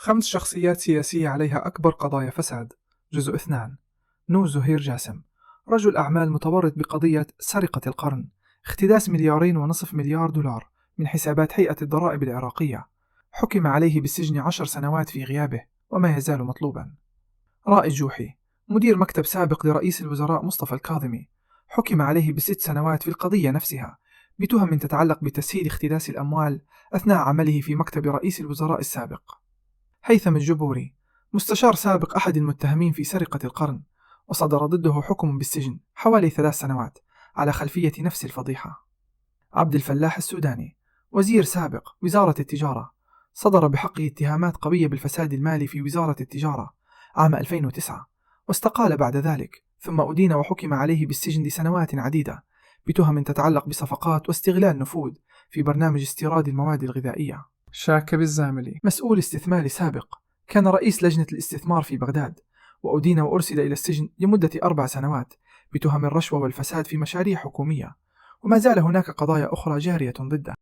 5 شخصيات سياسية عليها أكبر قضايا فساد. جزء 2. نور زهير جاسم، رجل أعمال متورط بقضية سرقة القرن، اختلاس 2.5 مليار دولار من حسابات هيئة الضرائب العراقية. حكم عليه بالسجن 10 سنوات في غيابه وما يزال مطلوبا. رائد جوحي، مدير مكتب سابق لرئيس الوزراء مصطفى الكاظمي، حكم عليه ب6 سنوات في القضية نفسها بتهم تتعلق بتسهيل اختلاس الأموال أثناء عمله في مكتب رئيس الوزراء السابق. هيثم الجبوري، مستشار سابق أحد المتهمين في سرقة القرن، وصدر ضده حكم بالسجن حوالي 3 سنوات على خلفية نفس الفضيحة. عبد الفلاح السوداني، وزير سابق وزارة التجارة، صدر بحقه اتهامات قوية بالفساد المالي في وزارة التجارة عام 2009، واستقال بعد ذلك، ثم أدين وحكم عليه بالسجن لسنوات عديدة بتهم تتعلق بصفقات واستغلال نفوذ في برنامج استيراد المواد الغذائية. شاكب الزاملي، مسؤول استثماري سابق، كان رئيس لجنة الاستثمار في بغداد، وأدين وأرسل إلى السجن لمدة 4 سنوات بتهم الرشوة والفساد في مشاريع حكومية، وما زال هناك قضايا أخرى جارية ضده.